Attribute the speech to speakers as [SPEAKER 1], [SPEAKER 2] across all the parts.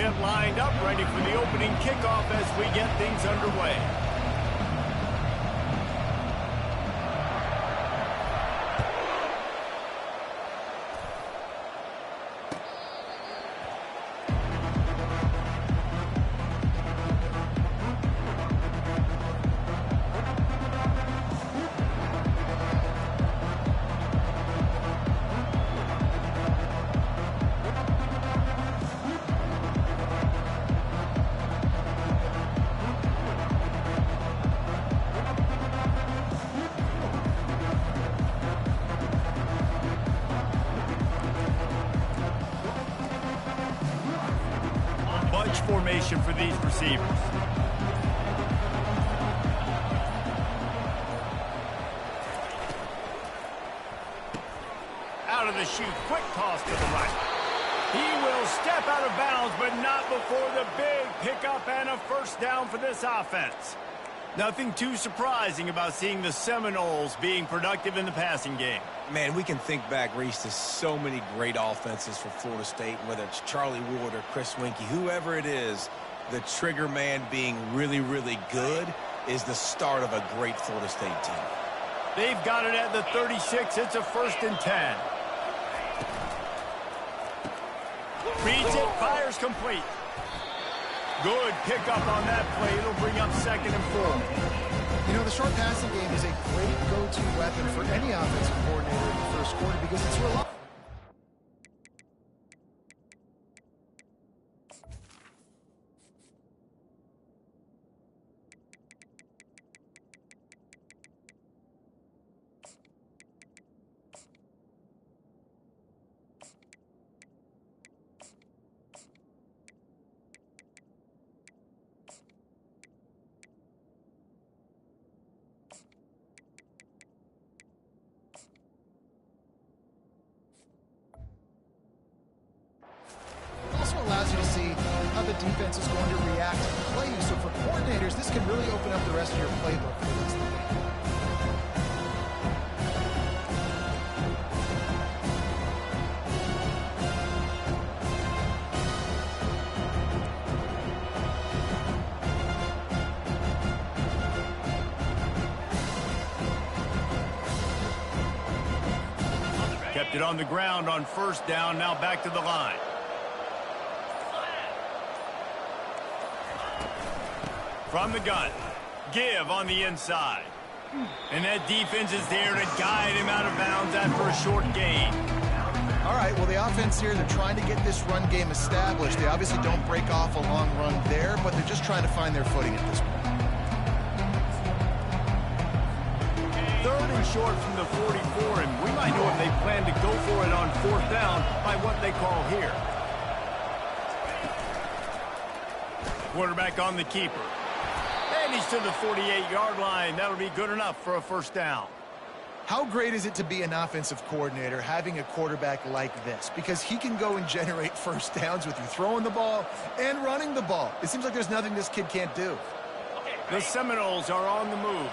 [SPEAKER 1] pit lined up, ready for the opening kickoff as we get things underway. Formation for these receivers. Out of the chute, quick toss to the right. He will step out of bounds, but not before the big pickup and a first down for this offense. Nothing too surprising about seeing the Seminoles being productive in the passing game.
[SPEAKER 2] Man, we can think back, Reese, to so many great offenses for Florida State, whether it's Charlie Ward or Chris Winkie, whoever it is, the trigger man being really, really good is the start of a great Florida State team.
[SPEAKER 1] They've got it at the 36. It's a 1st and 10. Reads it, fires complete. Good pickup on that play. It'll bring up 2nd and 4.
[SPEAKER 3] You know, the short passing game is a great go-to weapon for any offensive coordinator in the first quarter because it's reliable. Allows you to see how the defense is going to react to the play. So for coordinators, this can really open up the rest of your playbook for the rest of the game.
[SPEAKER 1] Kept it on the ground on 1st down, now back to the line. From the gun, give on the inside. And that defense is there to guide him out of bounds after a short gain.
[SPEAKER 3] All right, well, the offense here, they're trying to get this run game established. They obviously don't break off a long run there, but they're just trying to find their footing at this point.
[SPEAKER 1] 3rd and short from the 44, and we might know if they plan to go for it on 4th down by what they call here. Quarterback on the keeper. And he's to the 48-yard line. That'll be good enough for a 1st down.
[SPEAKER 3] How great is it to be an offensive coordinator having a quarterback like this? Because he can go and generate 1st downs with you throwing the ball and running the ball. It seems like there's nothing this kid can't do.
[SPEAKER 1] The Seminoles are on the move.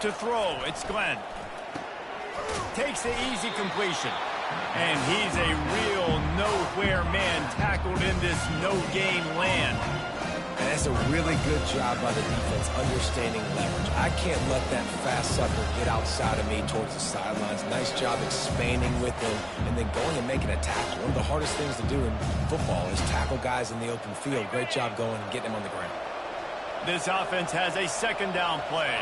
[SPEAKER 1] To throw, it's Glenn. Takes the easy completion. And he's a real nowhere man tackled in this no-gain land.
[SPEAKER 2] And that's a really good job by the defense, understanding leverage. I can't let that fast sucker get outside of me towards the sidelines. Nice job expanding with him and then going and making a tackle. One of the hardest things to do in football is tackle guys in the open field. Great job going and getting them on the ground.
[SPEAKER 1] This offense has a 2nd down play.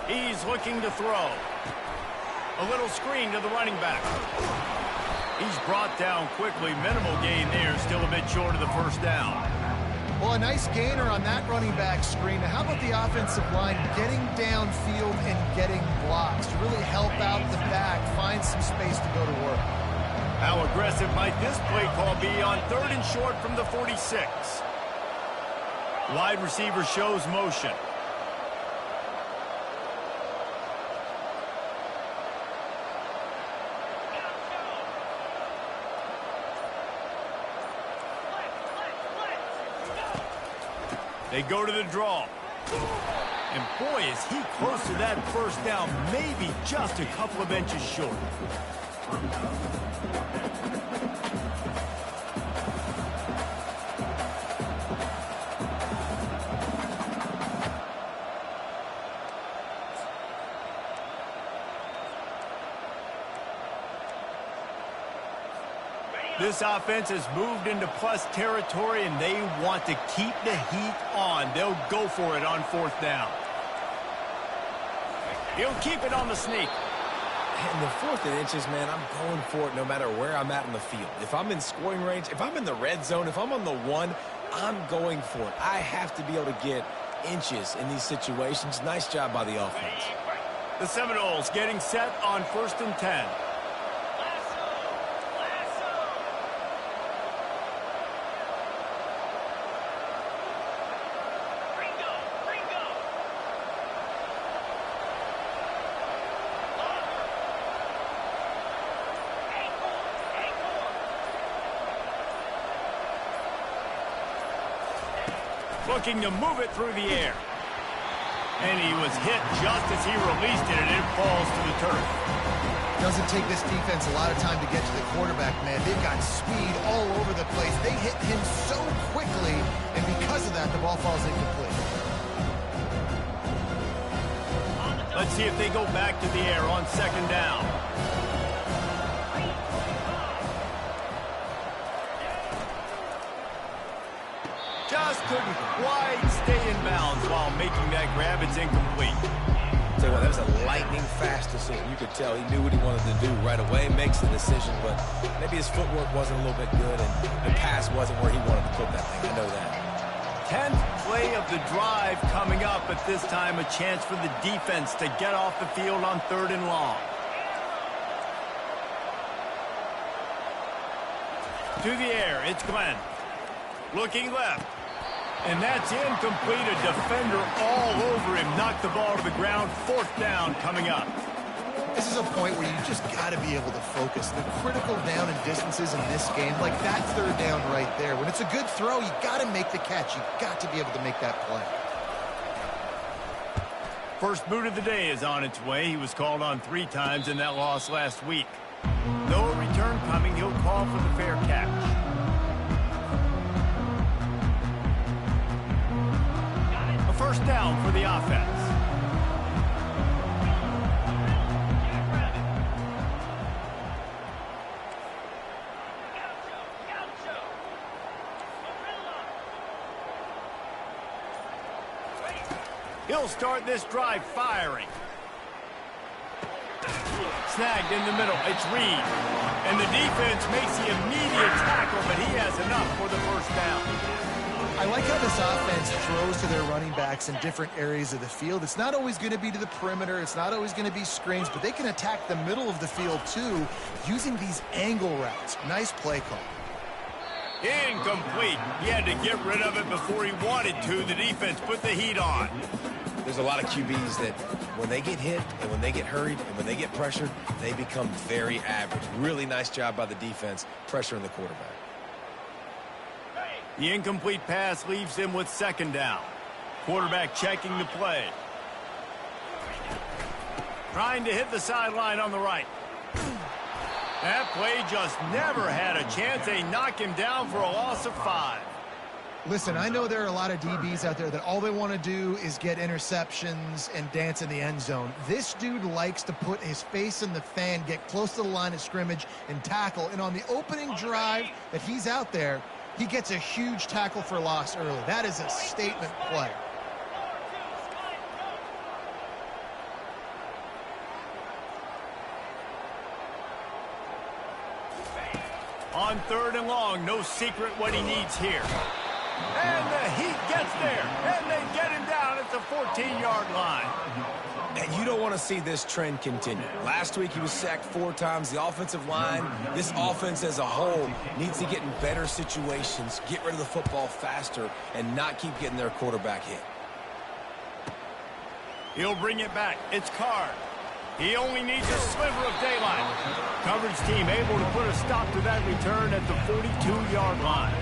[SPEAKER 1] He's looking to throw. A little screen to the running back. He's brought down quickly. Minimal gain there. Still a bit short of the 1st down.
[SPEAKER 3] Well, a nice gainer on that running back screen. Now, how about the offensive line getting downfield and getting blocks to really help out the back, find some space to go to work?
[SPEAKER 1] How aggressive might this play call be on 3rd and short from the 46? Wide receiver shows motion. They go to the draw. And boy, is he close to that first down, maybe just a couple of inches short. This offense has moved into plus territory, and they want to keep the heat on. They'll go for it on fourth down. He'll keep it on the sneak.
[SPEAKER 2] In the 4th and inches, man, I'm going for it no matter where I'm at in the field. If I'm in scoring range, if I'm in the red zone, if I'm on the 1, I'm going for it. I have to be able to get inches in these situations. Nice job by the offense.
[SPEAKER 1] The Seminoles getting set on 1st and 10. Looking to move it through the air. And he was hit just as he released it, and it falls to the turf.
[SPEAKER 3] Doesn't take this defense a lot of time to get to the quarterback, man. They've got speed all over the place. They hit him so quickly, and because of that, the ball falls incomplete.
[SPEAKER 1] Let's see if they go back to the air on 2nd down. Just couldn't quite stay in bounds while making that grab. It's incomplete.
[SPEAKER 2] Tell you what, that was a lightning-fast decision. You could tell he knew what he wanted to do right away, makes the decision, but maybe his footwork wasn't a little bit good, and the pass wasn't where he wanted to put that thing. I know that.
[SPEAKER 1] 10th play of the drive coming up, but this time a chance for the defense to get off the field on 3rd and long. To the air, it's Glenn. Looking left. And that's incomplete. A defender all over him. Knocked the ball to the ground. 4th down coming up.
[SPEAKER 3] This is a point where you just got to be able to focus. The critical down and distances in this game, like that 3rd down right there. When it's a good throw, you got to make the catch. You got to be able to make that play.
[SPEAKER 1] First boot of the day is on its way. He was called on 3 times in that loss last week. No return coming. He'll call for the fair catch. First down for the offense. He'll start this drive firing. Snagged in the middle. It's Reed. And the defense makes the immediate tackle, but he has enough for the first down.
[SPEAKER 3] I like how this offense throws to their running backs in different areas of the field. It's not always going to be to the perimeter. It's not always going to be screens, but they can attack the middle of the field, too, using these angle routes. Nice play call.
[SPEAKER 1] Incomplete. He had to get rid of it before he wanted to. The defense put the heat on.
[SPEAKER 2] There's a lot of QBs that when they get hit and when they get hurried and when they get pressured, they become very average. Really nice job by the defense pressuring the quarterback.
[SPEAKER 1] The incomplete pass leaves him with 2nd down. Quarterback checking the play. Trying to hit the sideline on the right. That play just never had a chance. They knock him down for a loss of 5.
[SPEAKER 3] Listen, I know there are a lot of DBs out there that all they want to do is get interceptions and dance in the end zone. This dude likes to put his face in the fan, get close to the line of scrimmage, and tackle. And on the opening drive that he's out there, he gets a huge tackle for loss early. That is a statement play.
[SPEAKER 1] On 3rd and long, no secret what he needs here. And the heat gets there, and they get him down at the 14-yard line.
[SPEAKER 2] And you don't want to see this trend continue. Last week he was sacked 4 times. The offensive line, this offense as a whole, needs to get in better situations, get rid of the football faster, and not keep getting their quarterback hit.
[SPEAKER 1] He'll bring it back. It's Card. He only needs a sliver of daylight. Coverage team able to put a stop to that return at the 42-yard line.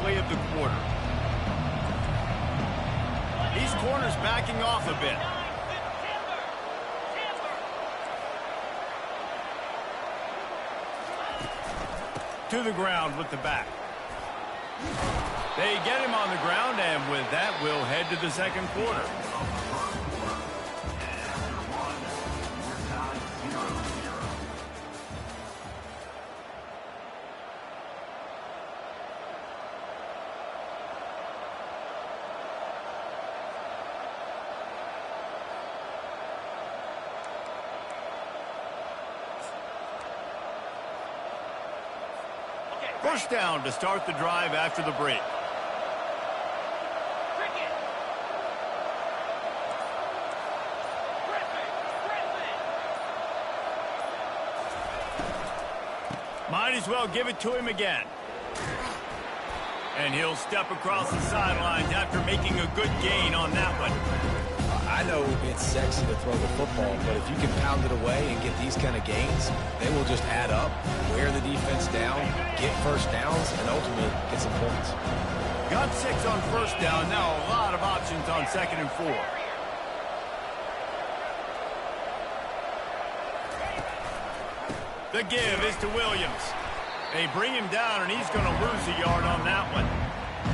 [SPEAKER 1] play of the quarter. These corners backing off a bit. To the ground with the back. They get him on the ground, and with that, we'll head to the second quarter. First down to start the drive after the break. Might as well give it to him again. And he'll step across the sidelines after making a good gain on that one.
[SPEAKER 2] I know it's sexy to throw the football, but if you can pound it away and get these kind of gains, they will just add up, wear the defense down, get first downs, and ultimately get some points.
[SPEAKER 1] Got 6 on first down. Now a lot of options on 2nd and 4. The give is to Williams. They bring him down, and he's going to lose a yard on that one.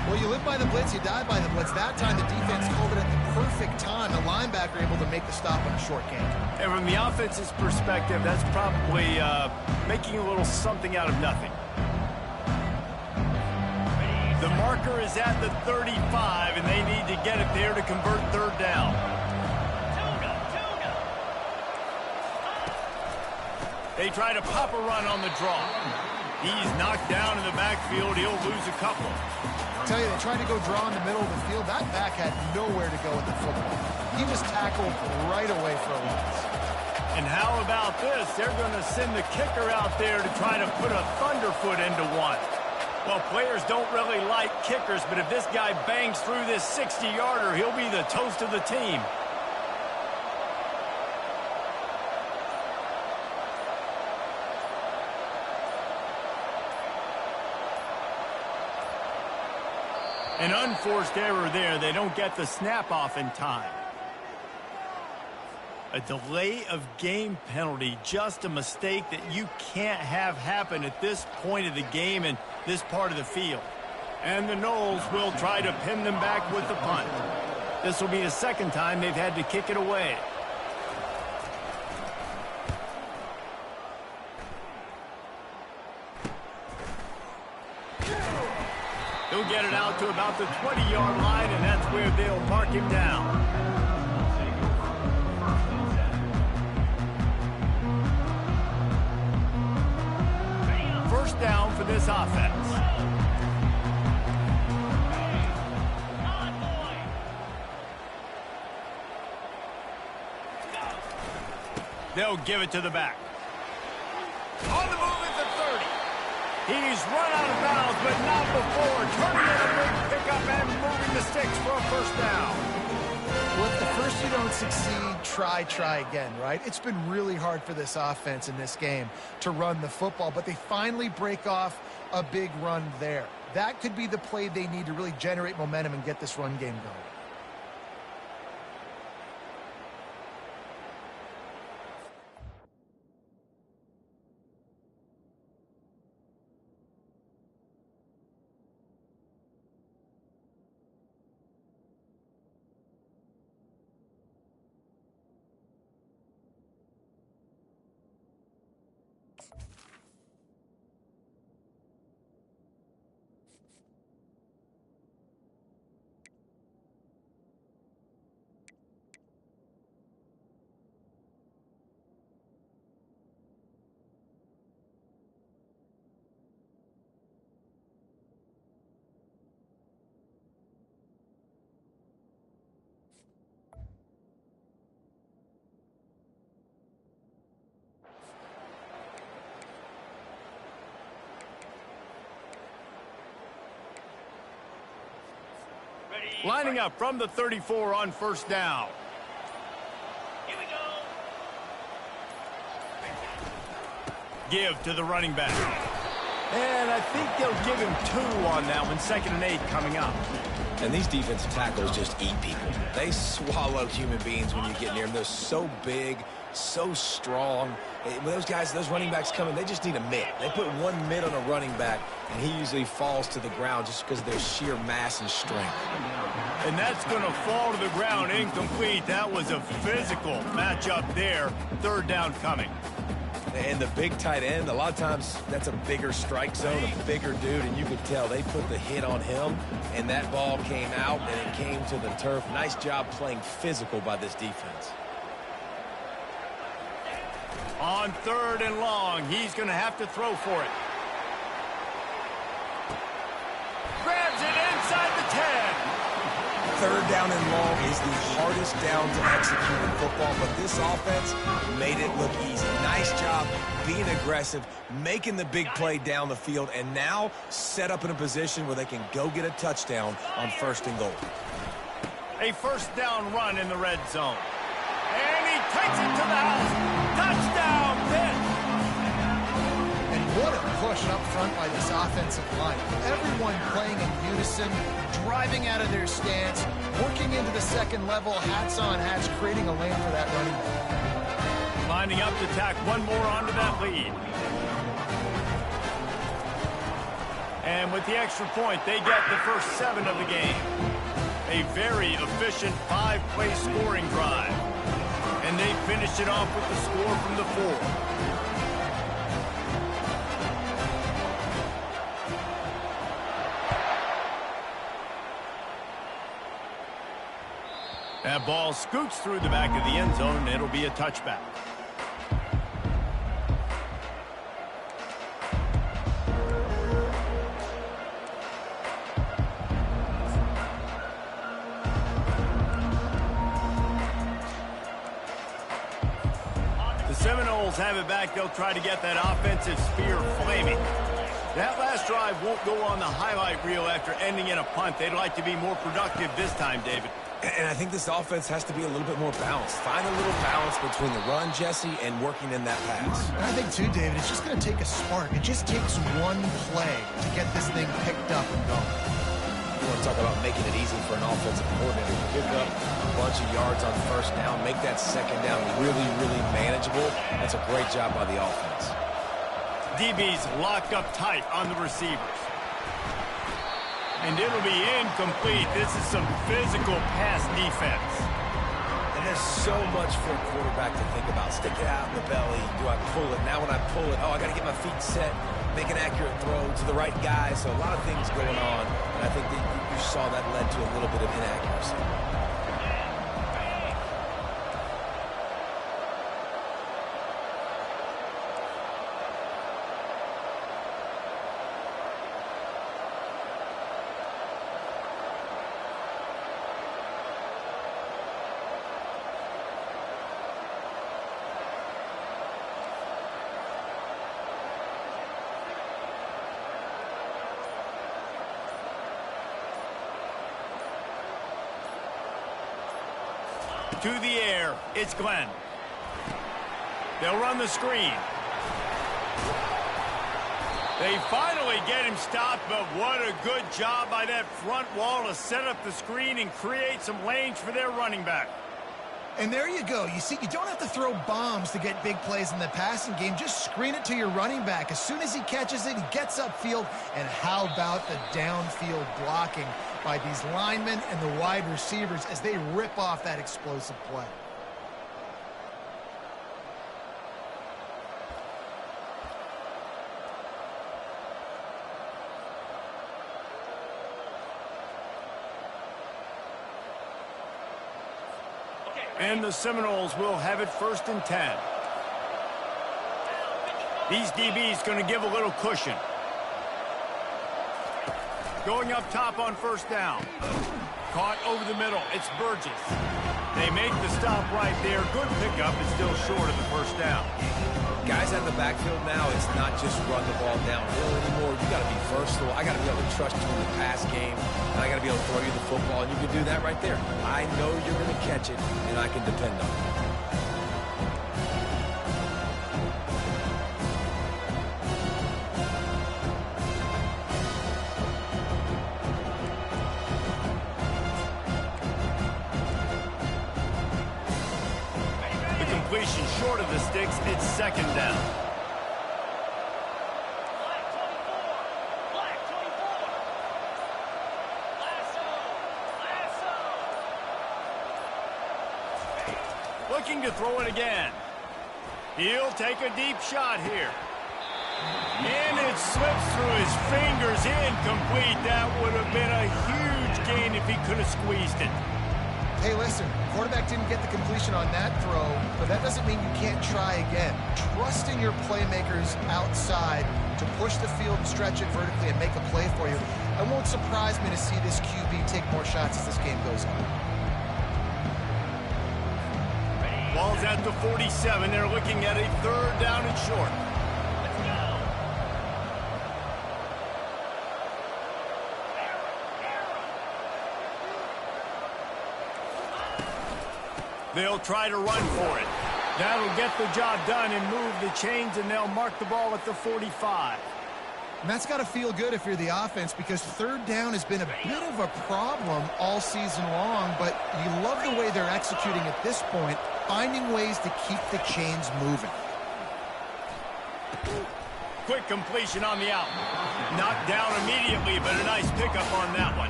[SPEAKER 3] Well, you live by the blitz, you die by the blitz. That time the defense called it at the perfect time. The linebacker able to make the stop on a short gain.
[SPEAKER 1] And from the offense's perspective, that's probably making a little something out of nothing. The marker is at the 35, and they need to get it there to convert third down. They try to pop a run on the draw. He's knocked down in the backfield. He'll lose a couple.
[SPEAKER 3] I tell you, they tried to go draw in the middle of the field. That back had nowhere to go with the football. He was tackled right away for a loss.
[SPEAKER 1] And how about this? They're going to send the kicker out there to try to put a thunderfoot into one. Well, players don't really like kickers, but if this guy bangs through this 60-yarder, he'll be the toast of the team. An unforced error there. They don't get the snap off in time. A delay of game penalty, just a mistake that you can't have happen at this point of the game and this part of the field. And the Noles will try to pin them back with the punt. This will be the second time they've had to kick it away. He'll get it out to about the 20-yard line, and that's where they'll park him down. First down for this offense. They'll give it to the back. On the move at the 30. He's run out of bounds, but not before. Turning in a big pickup and moving the sticks for a first down.
[SPEAKER 3] Well, if the first you don't succeed, try again, right? It's been really hard for this offense in this game to run the football, but they finally break off a big run there. That could be the play they need to really generate momentum and get this run game going.
[SPEAKER 1] Lining up from the 34 on first down.
[SPEAKER 4] Here we go.
[SPEAKER 1] Give to the running back. And I think they'll give him 2 on that one, 2nd and 8 coming up.
[SPEAKER 2] And these defensive tackles just eat people. They swallow human beings when you get near them. They're so big, so strong. When those guys, those running backs come in, they just need a mitt. They put 1 mitt on a running back, and he usually falls to the ground just because of their sheer mass and strength.
[SPEAKER 1] And that's going to fall to the ground incomplete. That was a physical matchup there. 3rd down coming.
[SPEAKER 2] And the big tight end, a lot of times that's a bigger strike zone, a bigger dude, and you could tell they put the hit on him, and that ball came out, and it came to the turf. Nice job playing physical by this defense.
[SPEAKER 1] On 3rd and long, he's going to have to throw for it. Grabs it inside the 10.
[SPEAKER 2] 3rd down and long is the hardest down to execute in football, but this offense made it look easy. Nice job being aggressive, making the big play down the field, and now set up in a position where they can go get a touchdown on 1st and goal.
[SPEAKER 1] A 1st down run in the red zone. And he takes it to the house. Touchdown, Pitt.
[SPEAKER 3] And what a push up front by this offensive line. Everyone playing in unison, driving out of their stance, working into the 2nd level, hats on hats, creating a lane for that running back.
[SPEAKER 1] Lining up to tack 1 more onto that lead. And with the extra point, they get the first 7 of the game. A very efficient 5-play scoring drive. And they finished it off with the score from the 4. That ball scoots through the back of the end zone, and it'll be a touchback. The Seminoles have it back. They'll try to get that offensive spear flaming. That last drive won't go on the highlight reel after ending in a punt. They'd like to be more productive this time, David.
[SPEAKER 2] And I think this offense has to be a little bit more balanced. Find a little balance between the run, Jesse, and working in that pass.
[SPEAKER 3] And I think, too, David, it's just going to take a spark. It just takes 1 play to get this thing picked up and going.
[SPEAKER 2] You want to talk about making it easy for an offensive coordinator to pick up a bunch of yards on 1st down, make that 2nd down really, really manageable. That's a great job by the offense.
[SPEAKER 1] DB's locked up tight on the receivers. And it'll be incomplete. This is some physical pass defense.
[SPEAKER 2] And there's so much for a quarterback to think about. Stick it out in the belly. Do I pull it? Now when I pull it, I got to get my feet set, make an accurate throw to the right guy. So a lot of things going on. And I think that you saw that led to a little bit of inaccuracy.
[SPEAKER 1] To the air, it's Glenn. They'll run the screen. They finally get him stopped, but what a good job by that front wall to set up the screen and create some lanes for their running back.
[SPEAKER 3] And there you go. You see, you don't have to throw bombs to get big plays in the passing game. Just screen it to your running back. As soon as he catches it, he gets upfield. And how about the downfield blocking by these linemen and the wide receivers as they rip off that explosive play?
[SPEAKER 1] And the Seminoles will have it 1st and 10. These DBs going to give a little cushion. Going up top on 1st down. Caught over the middle. It's Burgess. They make the stop right there. Good pickup. It's still short of the 1st down.
[SPEAKER 2] Guys out of the backfield now, it's not just run the ball downhill anymore. You got to be versatile. I got to be able to trust you in the pass game, and I got to be able to throw you the football, and you can do that right there. I know you're going to catch it, and I can depend on it.
[SPEAKER 1] separation short of the sticks. It's second down.
[SPEAKER 4] Black 24. Black 24. Lasso. Lasso.
[SPEAKER 1] Looking to throw it again. He'll take a deep shot here. And it slips through his fingers, incomplete. That would have been a huge gain if he could have squeezed it.
[SPEAKER 3] Hey, listen, quarterback didn't get the completion on that throw, but that doesn't mean you can't try again. Trust in your playmakers outside to push the field and stretch it vertically and make a play for you. It won't surprise me to see this QB take more shots as this game goes on.
[SPEAKER 1] Ball's at the 47. They're looking at a third down and short.
[SPEAKER 4] Let's go.
[SPEAKER 1] They'll try to run for it. That'll get the job done and move the chains, and they'll mark the ball at the 45.
[SPEAKER 3] And that's got to feel good if you're the offense, because third down has been a bit of a problem all season long, but you love the way they're executing at this point, finding ways to keep the chains moving.
[SPEAKER 1] Quick completion on the out. Knocked down immediately, but a nice pickup on that one.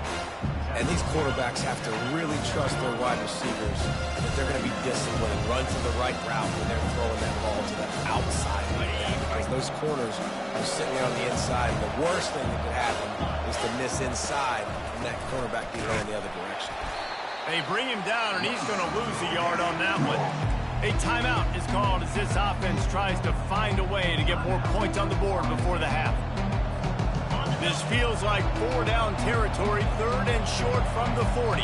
[SPEAKER 2] And these quarterbacks have to really trust their wide receivers that they're going to be disciplined and run to the right route when they're throwing that ball to the outside. Because those corners are sitting there on the inside. And the worst thing that could happen is to miss inside and that cornerback be going the other direction.
[SPEAKER 1] They bring him down, and he's going to lose a yard on that one. A timeout is called as this offense tries to find a way to get more points on the board before the half. This feels like four-down territory, third and short from the 40.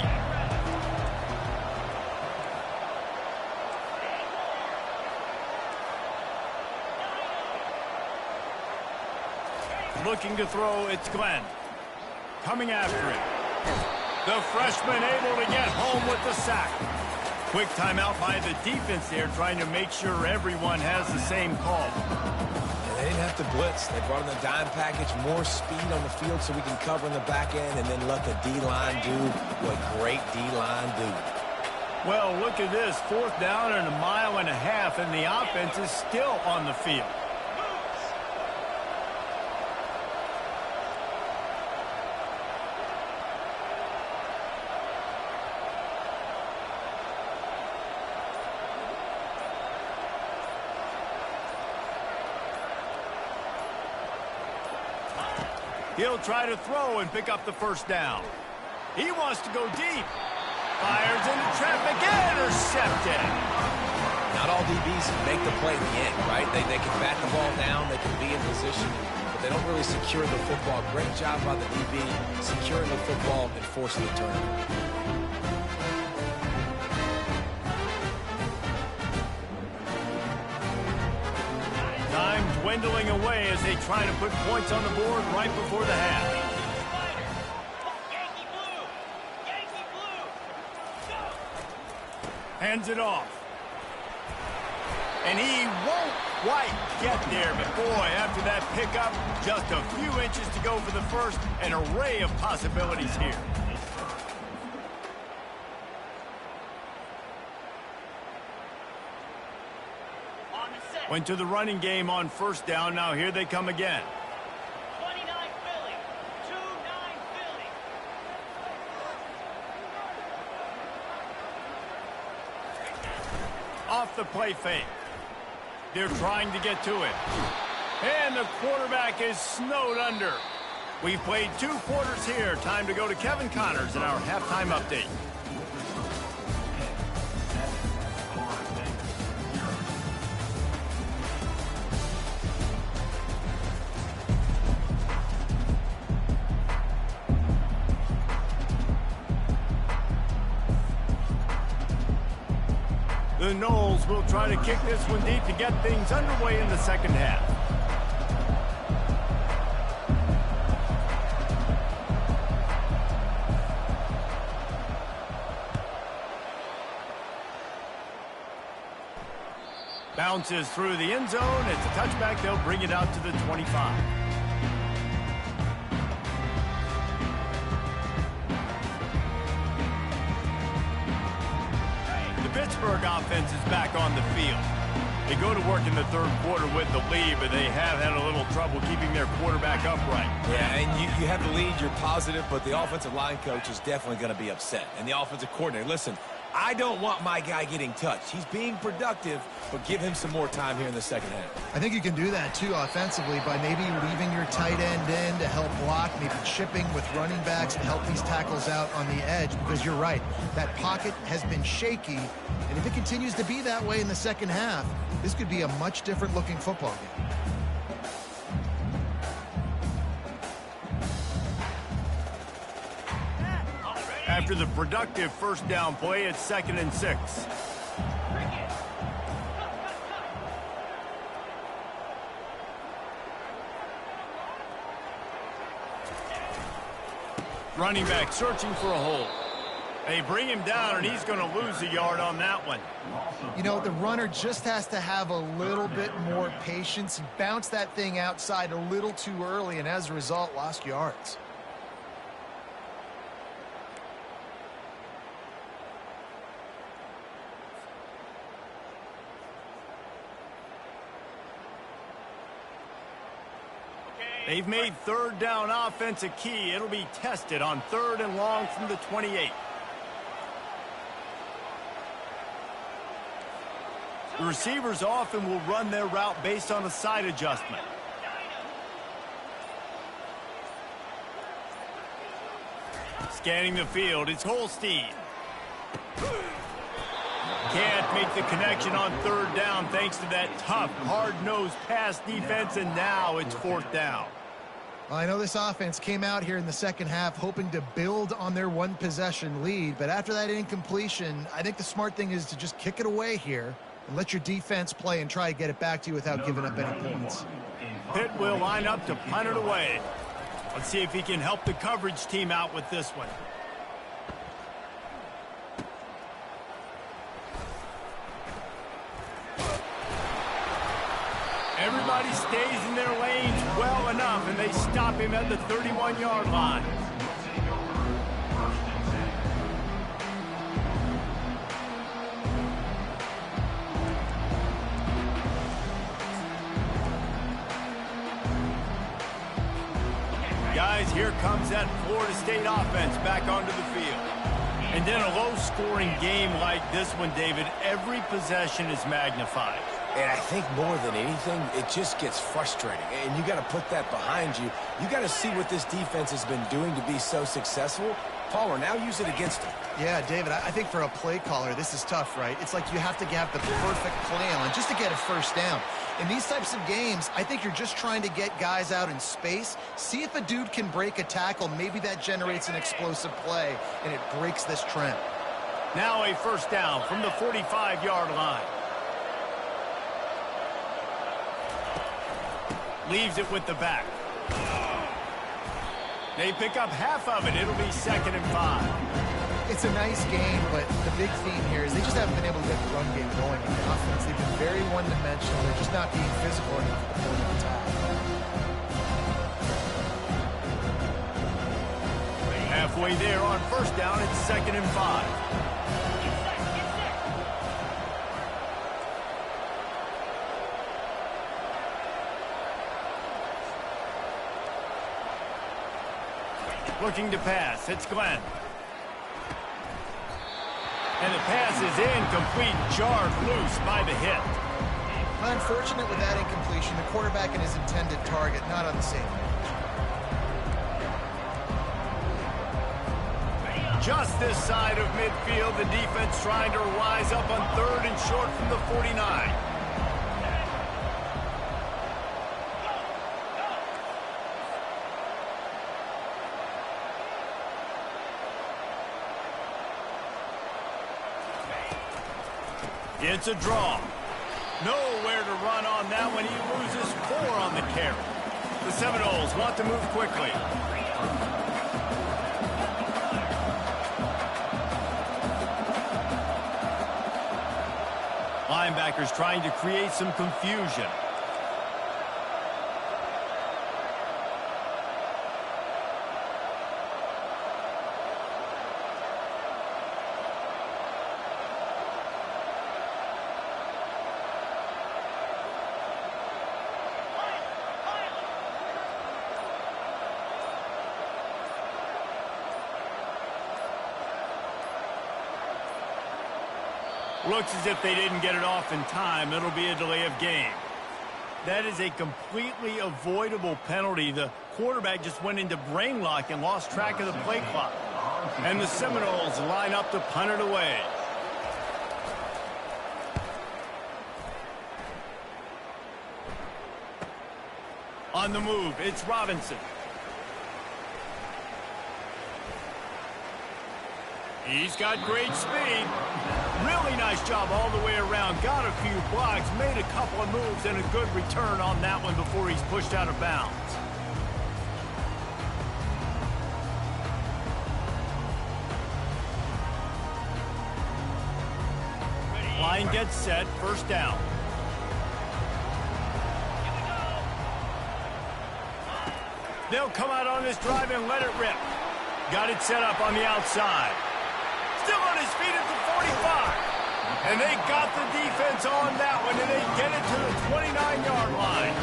[SPEAKER 1] Looking to throw, it's Glenn. Coming after it. The freshman able to get home with the sack. Quick timeout by the defense there, trying to make sure everyone has the same call.
[SPEAKER 2] They didn't have to blitz. They brought in the dime package, more speed on the field so we can cover in the back end and then let the D-line do what great D-line do.
[SPEAKER 1] Well, look at this. Fourth down and 1.5 miles, and the offense is still on the field. He'll try to throw and pick up the first down. He wants to go deep. Fires into traffic, intercepted.
[SPEAKER 2] Not all DBs make the play in the end, right? They can bat the ball down, they can be in position, but they don't really secure the football. Great job by the DB securing the football and forcing the turnover.
[SPEAKER 1] Time dwindling away as they try to put points on the board right before the half.
[SPEAKER 4] Yankee blue. Yankee blue. Go.
[SPEAKER 1] Hands it off. And he won't quite get there, but boy, after that pickup, just a few inches to go for the first. An array of possibilities here. Went to the running game on first down. Now here they come again.
[SPEAKER 4] 29 Philly. 2-9 Philly.
[SPEAKER 1] Off the play fake. They're trying to get to it. And the quarterback is snowed under. We've played 2 quarters here. Time to go to Kevin Connors in our halftime update. The Noles will try to kick this one deep to get things underway in the second half. Bounces through the end zone. It's a touchback. They'll bring it out to the 25. Pittsburgh offense is back on the field. They go to work in the third quarter with the lead, but they have had a little trouble keeping their quarterback upright.
[SPEAKER 2] Yeah, and you have the lead, you're positive, but the offensive line coach is definitely going to be upset. And the offensive coordinator, listen, I don't want my guy getting touched. He's being productive, but give him some more time here in the second half.
[SPEAKER 3] I think you can do that, too, offensively, by maybe leaving your tight end in to help block, maybe chipping with running backs to help these tackles out on the edge, because you're right, that pocket has been shaky, and if it continues to be that way in the second half, this could be a much different-looking football game.
[SPEAKER 1] After the productive first down play, it's 2nd and 6. Running back searching for a hole. They bring him down, and he's going to lose a yard on that one.
[SPEAKER 3] You know, the runner just has to have a little bit more patience. He bounced that thing outside a little too early, and as a result, lost yards.
[SPEAKER 1] They've made third down offense a key. It'll be tested on 3rd and long from the 28. The receivers often will run their route based on a side adjustment. Scanning the field, it's Holstein. Can't make the connection on 3rd down thanks to that tough, hard-nosed pass defense, and now it's 4th down.
[SPEAKER 3] I know this offense came out here in the second half hoping to build on their one-possession lead, but after that incompletion, I think the smart thing is to just kick it away here and let your defense play and try to get it back to you without giving up any points.
[SPEAKER 1] Pitt will line up to punt it away. Let's see if he can help the coverage team out with this one. Everybody stays in their lanes well enough, and they stop him at the 31-yard line. Guys, here comes that Florida State offense back onto the field. And in a low-scoring game like this one, David, every possession is magnified.
[SPEAKER 2] And I think more than anything, it just gets frustrating. And you got to put that behind you. You got to see what this defense has been doing to be so successful. Palmer, now use it against them.
[SPEAKER 3] Yeah, David, I think for a play caller, this is tough, right? It's like you have to have the perfect play on just to get a first down. In these types of games, I think you're just trying to get guys out in space, see if a dude can break a tackle. Maybe that generates an explosive play, and it breaks this trend.
[SPEAKER 1] Now a first down from the 45-yard line. Leaves it with the back. They pick up half of it. It'll be 2nd and 5.
[SPEAKER 3] It's a nice game, but the big theme here is they just haven't been able to get the run game going on the offense. They've been very one-dimensional. They're just not being physical enough at the point of attack.
[SPEAKER 1] Halfway there on first down, it's 2nd and 5. Looking to pass, it's Glenn. And the pass is incomplete, jarred loose by the hit.
[SPEAKER 3] Unfortunate with that incompletion, the quarterback and his intended target not on the same page.
[SPEAKER 1] Just this side of midfield, the defense trying to rise up on 3rd and short from the 49. It's a draw. Nowhere to run on that one. He loses 4 on the carry. The Seminoles want to move quickly. Linebackers trying to create some confusion. Looks as if they didn't get it off in time. It'll be a delay of game. That is a completely avoidable penalty. The quarterback just went into brain lock and lost track of the play clock. And the Seminoles line up to punt it away. On the move, it's Robinson. He's got great speed. Really nice job all the way around. Got a few blocks, made a couple of moves, and a good return on that one before he's pushed out of bounds. Line gets set, first down. They'll come out on this drive and let it rip. Got it set up on the outside. Still on his feet at the 45. And they got the defense on that one, and they get it to the 29-yard line.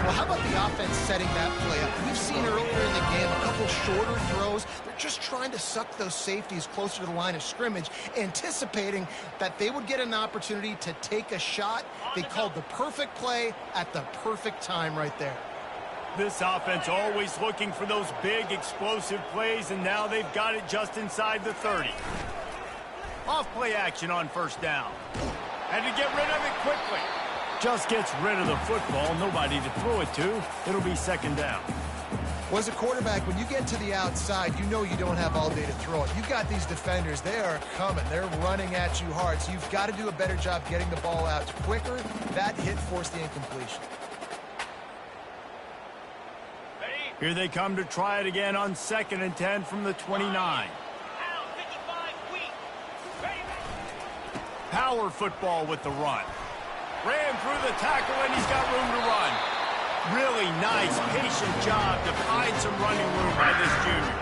[SPEAKER 3] Well, how about the offense setting that play up? We've seen earlier in the game a couple shorter throws. They're just trying to suck those safeties closer to the line of scrimmage, anticipating that they would get an opportunity to take a shot. They called the perfect play at the perfect time right there.
[SPEAKER 1] This offense always looking for those big, explosive plays, and now they've got it just inside the 30. Off-play action on first down. And to get rid of it quickly. Just gets rid of the football, nobody to throw it to. It'll be second down.
[SPEAKER 3] Well, as a quarterback, when you get to the outside, you know you don't have all day to throw it. You've got these defenders. They are coming. They're running at you hard, so you've got to do a better job getting the ball out quicker. That hit forced the incompletion.
[SPEAKER 1] Here they come to try it again on 2nd and 10 from the 29. Power football with the run. Ran through the tackle, and he's got room to run. Really nice, patient job to find some running room by this junior.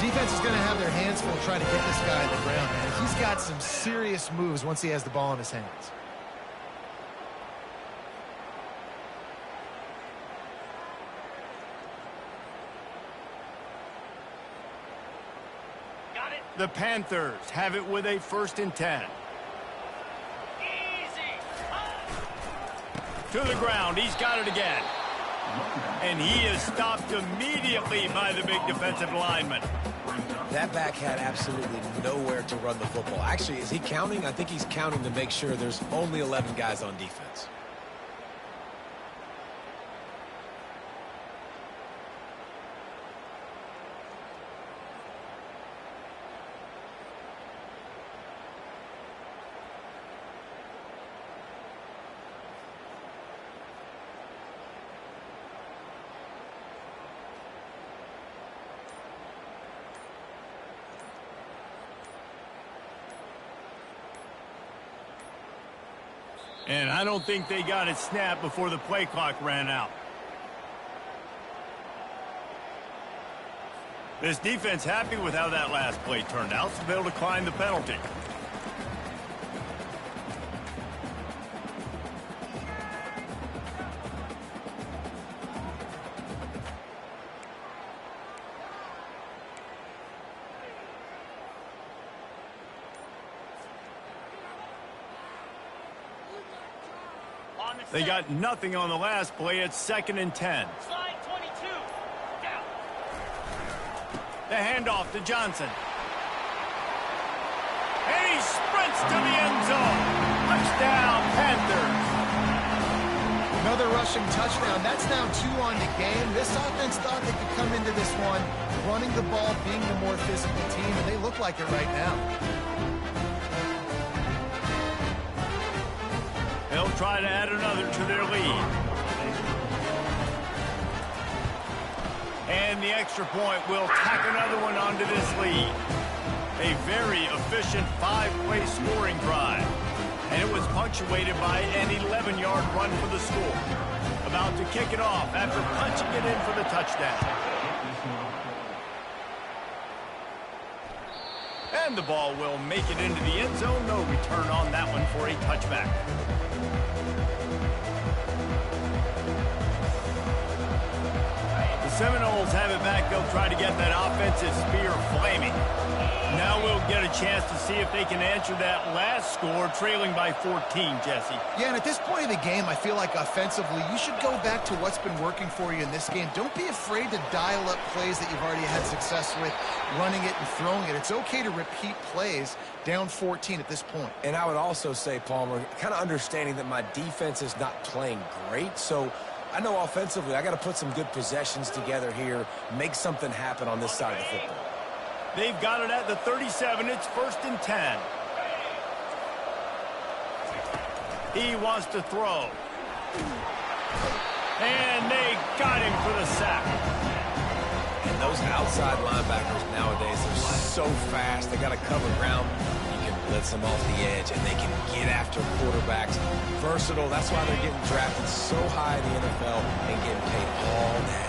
[SPEAKER 3] Defense is going to have their hands full trying to get this guy on the ground, man. He's got some serious moves once he has the ball in his hands.
[SPEAKER 1] The Panthers have it with a 1st and 10. To the ground. He's got it again. And he is stopped immediately by the big defensive lineman.
[SPEAKER 2] That back had absolutely nowhere to run the football. Actually, is he counting? I think he's counting to make sure there's only 11 guys on defense.
[SPEAKER 1] And I don't think they got it snapped before the play clock ran out. This defense happy with how that last play turned out, so they'll decline the penalty. They got nothing on the last play. It's 2nd and 10.
[SPEAKER 4] Slide 22. Down.
[SPEAKER 1] The handoff to Johnson. And he sprints to the end zone. Touchdown, Panthers.
[SPEAKER 3] Another rushing touchdown. That's now 2 on the game. This offense thought they could come into this one running the ball, being the more physical team, and they look like it right now.
[SPEAKER 1] They'll try to add another to their lead. And the extra point will tack another one onto this lead. A very efficient 5-play scoring drive. And it was punctuated by an 11-yard run for the score. About to kick it off after punching it in for the touchdown. And the ball will make it into the end zone. No return on that one for a touchback. The Seminoles have it back. They'll try to get that offensive spear flaming. Now we'll get a chance to see if they can answer that last score, trailing by 14, Jesse.
[SPEAKER 3] Yeah, and at this point in the game, I feel like offensively, you should go back to what's been working for you in this game. Don't be afraid to dial up plays that you've already had success with, running it and throwing it. It's okay to repeat plays down 14 at this point.
[SPEAKER 2] And I would also say, Palmer, kind of understanding that my defense is not playing great, so I know offensively I got to put some good possessions together here, make something happen on this side of the football.
[SPEAKER 1] They've got it at the 37. It's 1st and 10. He wants to throw. And they got him for the sack.
[SPEAKER 2] And those outside linebackers nowadays are so fast. They got to cover ground. You can blitz them off the edge, and they can get after quarterbacks. Versatile. That's why they're getting drafted so high in the NFL and getting paid all that.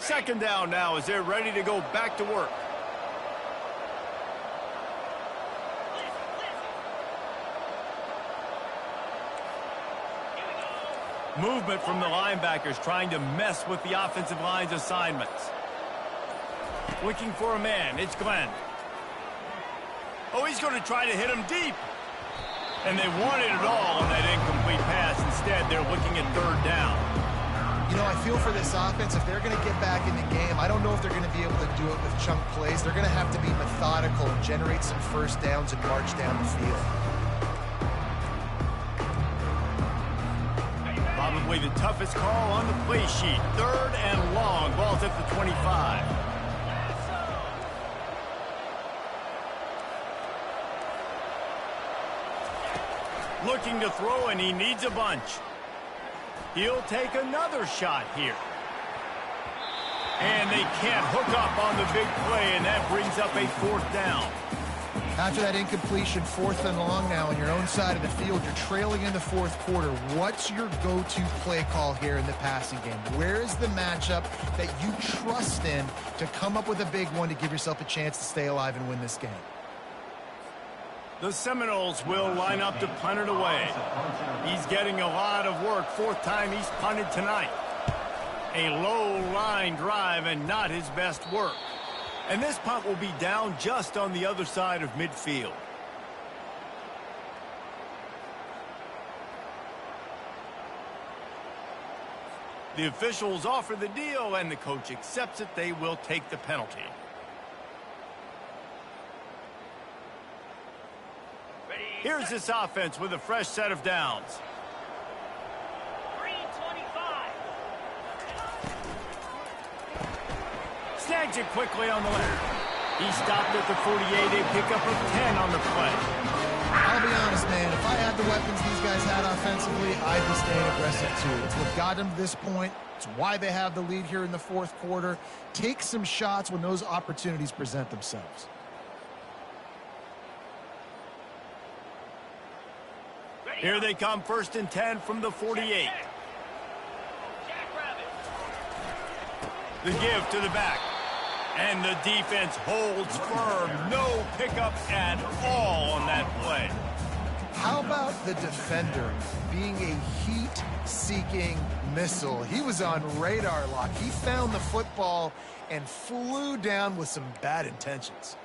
[SPEAKER 1] Second down now as they're ready to go back to work. Movement from the linebackers trying to mess with the offensive line's assignments. Looking for a man. It's Glenn. Oh, he's going to try to hit him deep. And they wanted it all on that incomplete pass. Instead, they're looking at 3rd down.
[SPEAKER 3] You know, I feel for this offense, if they're going to get back in the game, I don't know if they're going to be able to do it with chunk plays. They're going to have to be methodical and generate some first downs and march down the field.
[SPEAKER 1] Probably the toughest call on the play sheet. 3rd and long. Ball's at the 25. Looking to throw, and he needs a bunch. He'll take another shot here. And they can't hook up on the big play, and that brings up a 4th down.
[SPEAKER 3] After that incompletion, 4th and long now on your own side of the field, you're trailing in the 4th quarter. What's your go-to play call here in the passing game? Where is the matchup that you trust in to come up with a big one to give yourself a chance to stay alive and win this game?
[SPEAKER 1] The Seminoles will line up to punt it away. He's getting a lot of work. 4th time he's punted tonight. A low line drive and not his best work. And this punt will be down just on the other side of midfield. The officials offer the deal and the coach accepts it. They will take the penalty. Here's this offense with a fresh set of downs.
[SPEAKER 4] 3:25.
[SPEAKER 1] Snags it quickly on the left. He stopped at the 48, a pickup of 10 on the play.
[SPEAKER 3] I'll be honest, man. If I had the weapons these guys had offensively, I'd be staying aggressive too. It's what got them to this point. It's why they have the lead here in the 4th quarter. Take some shots when those opportunities present themselves.
[SPEAKER 1] Here they come, 1st and 10 from the 48. The give to the back. And the defense holds firm. No pickup at all on that play.
[SPEAKER 3] How about the defender being a heat-seeking missile? He was on radar lock. He found the football and flew down with some bad intentions.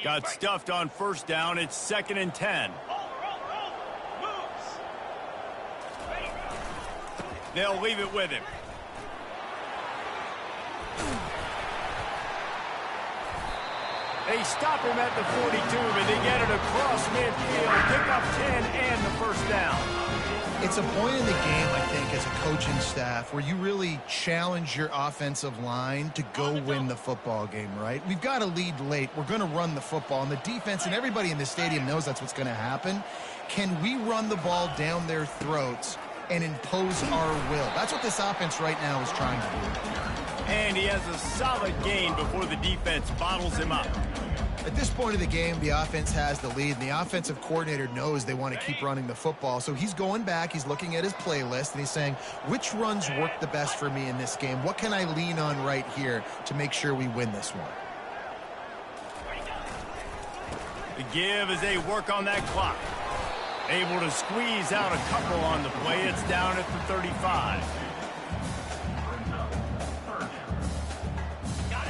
[SPEAKER 1] Got stuffed on 1st down. It's 2nd and 10.
[SPEAKER 4] Moves. Ready.
[SPEAKER 1] They'll leave it with him. They stop him at the 42, but they get it across midfield. Pick up 10 and the 1st down.
[SPEAKER 3] It's a point in the game, I think, as a coaching staff where you really challenge your offensive line to go win the football game, right? We've got to lead late. We're going to run the football, and the defense and everybody in the stadium knows that's what's going to happen. Can we run the ball down their throats and impose our will. That's what this offense right now is trying to do.
[SPEAKER 1] And he has a solid gain before the defense bottles him up.
[SPEAKER 3] At this point of the game, the offense has the lead, and the offensive coordinator knows they want to keep running the football. So he's going back, he's looking at his playlist, and he's saying, which runs work the best for me in this game? What can I lean on right here to make sure we win this one?
[SPEAKER 1] The give as they work on that clock. Able to squeeze out a couple on the play. It's down at the 35.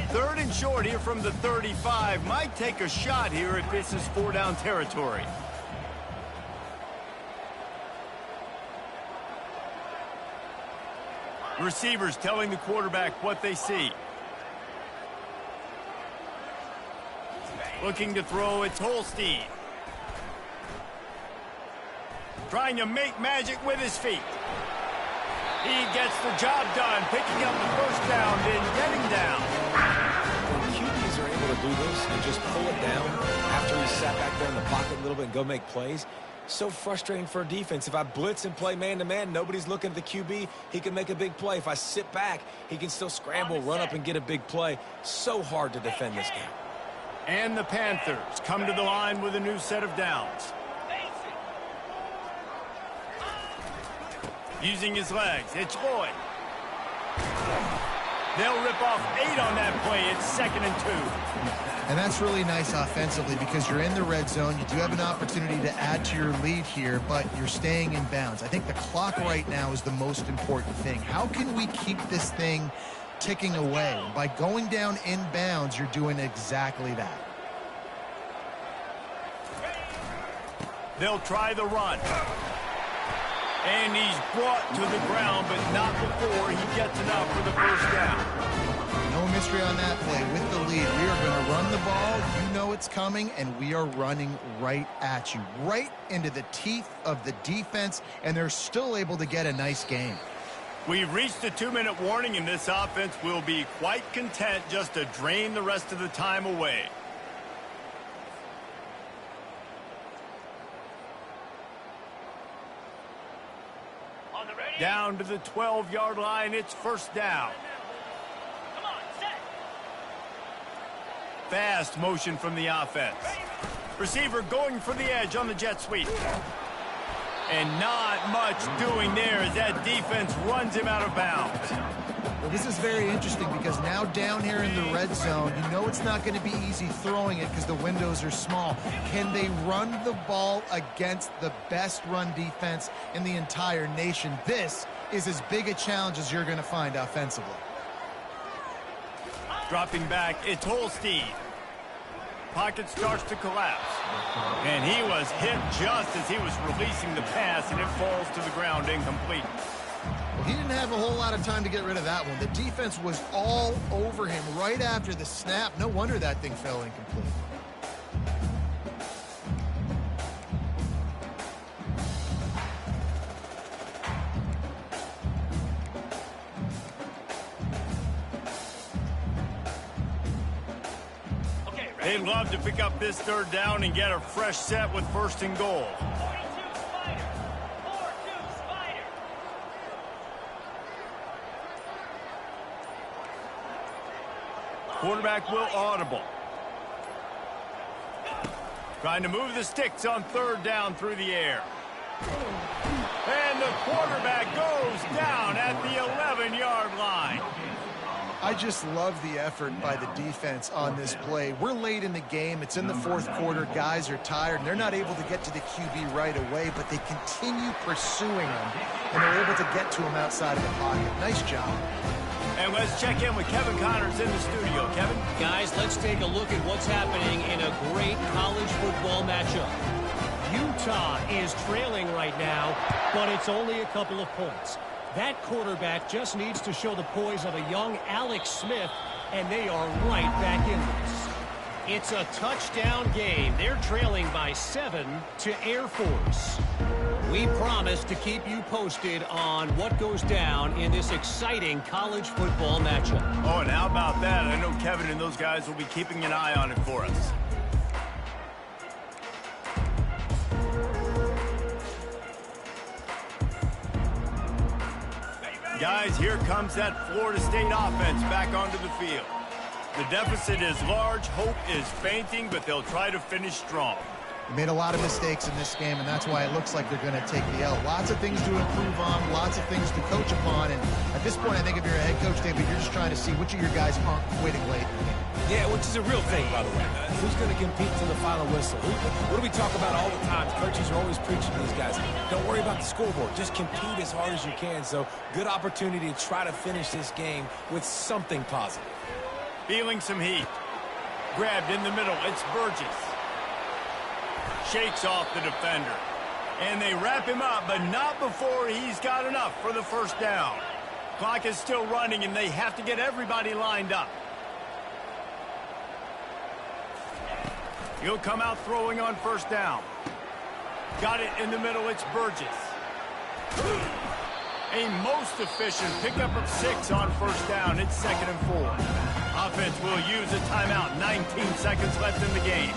[SPEAKER 1] Third and short here from the 35. Might take a shot here if this is 4-down territory. Receivers telling the quarterback what they see. Looking to throw, it's Holstein. Trying to make magic with his feet. He gets the job done, picking up the first down, then getting down.
[SPEAKER 2] When QBs are able to do this and just pull it down after he sat back there in the pocket a little bit and go make plays, so frustrating for a defense. If I blitz and play man-to-man, nobody's looking at the QB, he can make a big play. If I sit back, he can still scramble, run up, and get a big play. So hard to defend this game.
[SPEAKER 1] And the Panthers come to the line with a new set of downs. Using his legs, it's Lloyd. They'll rip off 8 on that play. It's 2nd and 2.
[SPEAKER 3] And that's really nice offensively because you're in the red zone. You do have an opportunity to add to your lead here, but you're staying in bounds. I think the clock right now is the most important thing. How can we keep this thing ticking away? By going down in bounds, you're doing exactly that.
[SPEAKER 1] They'll try the run. And he's brought to the ground, but not before he gets enough for the first down.
[SPEAKER 3] No mystery on that play. With the lead, we are going to run the ball. You know it's coming, and we are running right at you, right into the teeth of the defense, and they're still able to get a nice game.
[SPEAKER 1] We've reached the 2-minute warning, and this offense will be quite content just to drain the rest of the time away. Down to the 12-yard line, it's first down.
[SPEAKER 4] Come on, set.
[SPEAKER 1] Fast motion from the offense. Receiver going for the edge on the jet sweep. And not much doing there as that defense runs him out of bounds.
[SPEAKER 3] Well, this is very interesting because now down here in the red zone, you know it's not going to be easy throwing it because the windows are small. Can they run the ball against the best run defense in the entire nation? This is as big a challenge as you're going to find offensively.
[SPEAKER 1] Dropping back, it's Holstein. Pocket starts to collapse. And he was hit just as he was releasing the pass, and it falls to the ground incomplete.
[SPEAKER 3] Well, he didn't have a whole lot of time to get rid of that one. The defense was all over him right after the snap. No wonder that thing fell incomplete.
[SPEAKER 1] They'd love to pick up this third down and get a fresh set with 1st and goal.
[SPEAKER 4] 42 Spider. 4-2 Spider.
[SPEAKER 1] Quarterback will audible. Trying to move the sticks on 3rd down through the air. And the quarterback goes down at the 11-yard line.
[SPEAKER 3] I just love the effort by the defense on this play. We're late in the game. It's in the 4th quarter. Guys are tired, and they're not able to get to the QB right away, but they continue pursuing him, and they're able to get to him outside of the pocket. Nice job.
[SPEAKER 1] And let's check in with Kevin Connors in the studio. Kevin?
[SPEAKER 5] Guys, let's take a look at what's happening in a great college football matchup. Utah is trailing right now, but it's only a couple of points. That quarterback just needs to show the poise of a young Alex Smith, and they are right back in this. It's a touchdown game. They're trailing by 7 to Air Force. We promise to keep you posted on what goes down in this exciting college football matchup.
[SPEAKER 1] Oh, and how about that? I know Kevin and those guys will be keeping an eye on it for us. Guys, here comes that Florida State offense back onto the field. The deficit is large, hope is fainting, but they'll try to finish strong.
[SPEAKER 3] They made a lot of mistakes in this game, and that's why it looks like they're going to take the L. Lots of things to improve on, lots of things to coach upon, and at this point, I think if you're a head coach, David, you're just trying to see which of your guys aren't quitting late in the game.
[SPEAKER 2] Yeah, which is a real thing, by the way. Who's going to compete to the final whistle? What do we talk about all the time? Coaches are always preaching to these guys. Don't worry about the scoreboard. Just compete as hard as you can. So, good opportunity to try to finish this game with something positive.
[SPEAKER 1] Feeling some heat. Grabbed in the middle. It's Burgess. Shakes off the defender. And they wrap him up, but not before he's got enough for the first down. Clock is still running, and they have to get everybody lined up. He'll come out throwing on first down. Got it in the middle. It's Burgess. A most efficient pickup of 6 on first down. It's 2nd and 4. Offense will use a timeout. 19 seconds left in the game.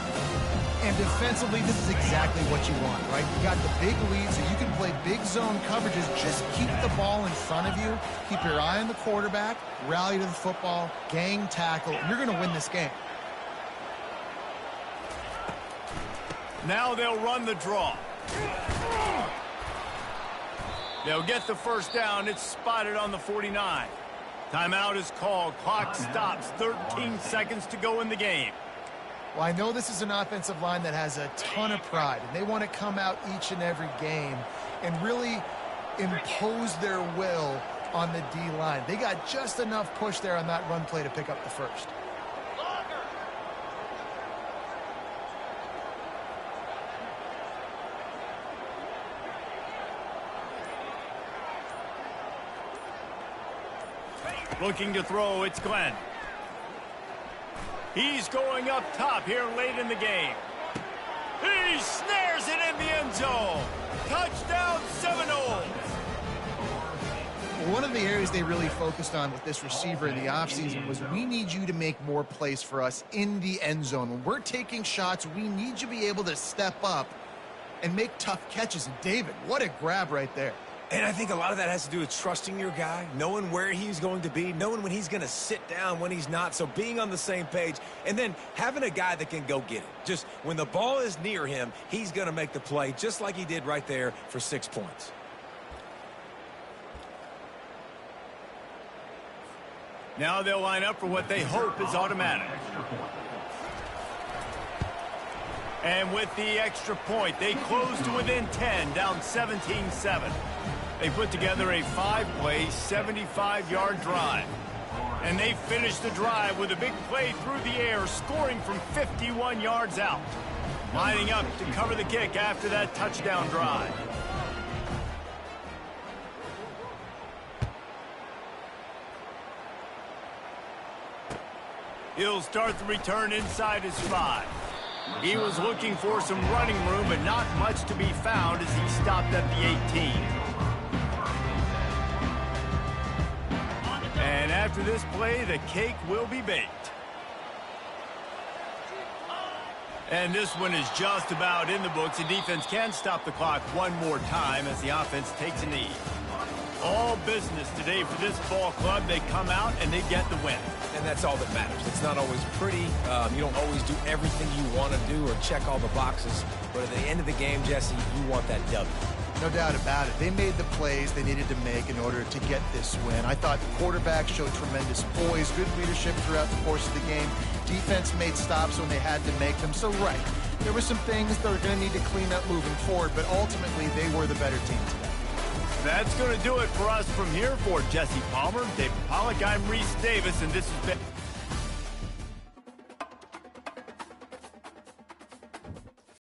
[SPEAKER 3] And defensively, this is exactly what you want, right? You got the big lead, so you can play big zone coverages. Just keep the ball in front of you. Keep your eye on the quarterback. Rally to the football. Gang tackle. You're going to win this game.
[SPEAKER 1] Now they'll run the draw. They'll get the first down. It's spotted on the 49. Timeout is called. Clock stops. 13 seconds to go in the game.
[SPEAKER 3] Well, I know this is an offensive line that has a ton of pride, and they want to come out each and every game and really impose their will on the D-line. They got just enough push there on that run play to pick up the first.
[SPEAKER 1] Looking to throw, it's Glenn. He's going up top here late in the game. He snares it in the end zone. Touchdown Seminoles.
[SPEAKER 3] One of the areas they really focused on with this receiver in the offseason was we need you to make more plays for us in the end zone. When we're taking shots, we need you to be able to step up and make tough catches. And David, what a grab right there.
[SPEAKER 2] And I think a lot of that has to do with trusting your guy, knowing where he's going to be, knowing when he's going to sit down, when he's not, so being on the same page, and then having a guy that can go get it. Just when the ball is near him, he's going to make the play, just like he did right there for 6 points.
[SPEAKER 1] Now they'll line up for what they hope is automatic. And with the extra point, they close to within 10, down 17-7. They put together a 5-play, 75-yard drive. And they finish the drive with a big play through the air, scoring from 51 yards out. Lining up to cover the kick after that touchdown drive. He'll start the return inside his 5. He was looking for some running room, but not much to be found as he stopped at the 18. And after this play, the cake will be baked. And this one is just about in the books. The defense can stop the clock one more time as the offense takes a knee. All business today for this ball club. They come out and they get the win.
[SPEAKER 2] And that's all that matters. It's not always pretty. You don't always do everything you want to do or check all the boxes. But at the end of the game, Jesse, you want that W.
[SPEAKER 3] No doubt about it. They made the plays they needed to make in order to get this win. I thought the quarterback showed tremendous poise, good leadership throughout the course of the game. Defense made stops when they had to make them. So, right, there were some things they were going to need to clean up moving forward, but ultimately they were the better team today.
[SPEAKER 1] That's going to do it for us from here. For Jesse Palmer, David Pollack, I'm Reese Davis, and this has been...